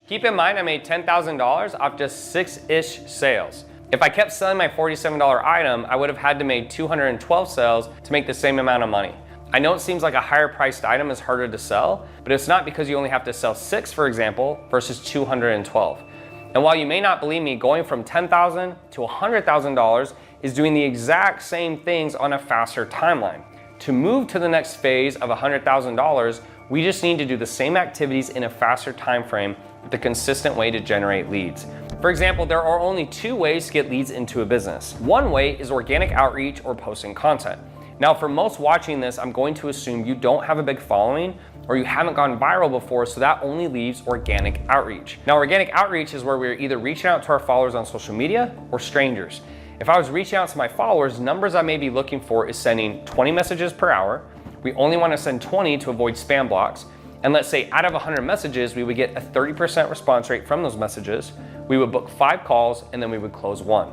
Keep in mind I made $10,000 off just 6-ish sales. If I kept selling my $47 item, I would have had to make 212 sales to make the same amount of money. I know it seems like a higher priced item is harder to sell, but it's not because you only have to sell 6, for example, versus 212. And while you may not believe me, going from $10,000 to $100,000 is doing the exact same things on a faster timeline. To move to the next phase of $100,000, we just need to do the same activities in a faster time frame with a consistent way to generate leads. For example, there are only 2 ways to get leads into a business. One way is organic outreach or posting content. Now, for most watching this, I'm going to assume you don't have a big following or you haven't gone viral before, so that only leaves organic outreach. Now, organic outreach is where we're either reaching out to our followers on social media or strangers. If I was reaching out to my followers, numbers I may be looking for is sending 20 messages per hour. We only want to send 20 to avoid spam blocks. And let's say out of 100 messages, we would get a 30% response rate from those messages. We would book 5 calls and then we would close 1.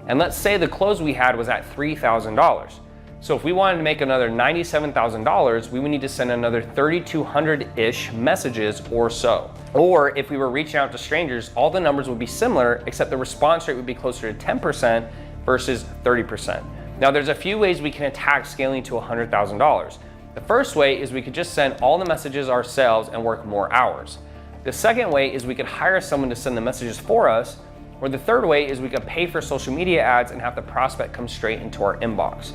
And let's say the close we had was at $3,000. So if we wanted to make another $97,000, we would need to send another 3,200-ish messages or so. Or if we were reaching out to strangers, all the numbers would be similar, except the response rate would be closer to 10% versus 30%. Now there's a few ways we can attack scaling to $100,000. The first way is we could just send all the messages ourselves and work more hours. The second way is we could hire someone to send the messages for us. Or the third way is we could pay for social media ads and have the prospect come straight into our inbox.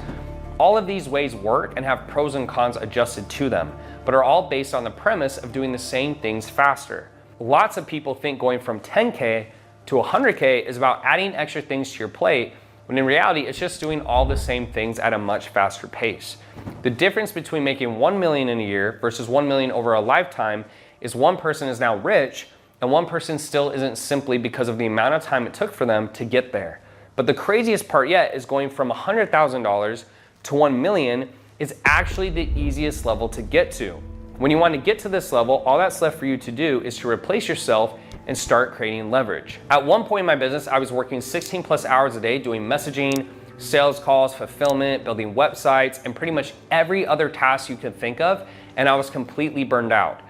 All of these ways work and have pros and cons adjusted to them, but are all based on the premise of doing the same things faster. Lots of people think going from 10K to 100K is about adding extra things to your plate, when in reality, it's just doing all the same things at a much faster pace. The difference between making 1 million in a year versus 1 million over a lifetime is one person is now rich and one person still isn't, simply because of the amount of time it took for them to get there. But the craziest part yet is going from $100,000 to 1 million is actually the easiest level to get to. When you want to get to this level, all that's left for you to do is to replace yourself and start creating leverage. At one point in my business, I was working 16 plus hours a day doing messaging, sales calls, fulfillment, building websites, and pretty much every other task you could think of, and I was completely burned out.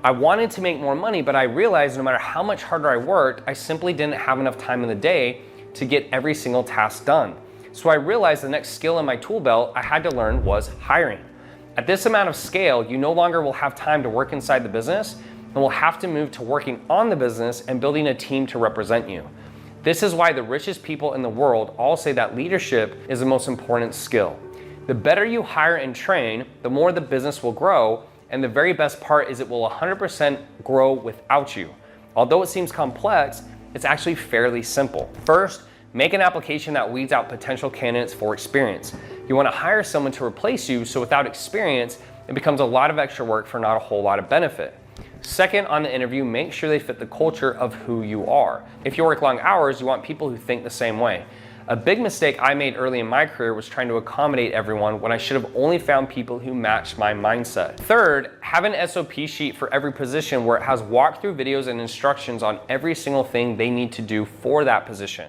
I wanted to make more money, but I realized no matter how much harder I worked, I simply didn't have enough time in the day to get every single task done. So I realized the next skill in my tool belt I had to learn was hiring. At this amount of scale, you no longer will have time to work inside the business and will have to move to working on the business and building a team to represent you. This is why the richest people in the world all say that leadership is the most important skill. The better you hire and train, the more the business will grow, and the very best part is it will 100% grow without you. Although it seems complex, it's actually fairly simple. First, make an application that weeds out potential candidates for experience. You want to hire someone to replace you, so without experience, it becomes a lot of extra work for not a whole lot of benefit. Second, on the interview, make sure they fit the culture of who you are. If you work long hours, you want people who think the same way. A big mistake I made early in my career was trying to accommodate everyone when I should have only found people who matched my mindset. Third, have an SOP sheet for every position where it has walkthrough videos and instructions on every single thing they need to do for that position.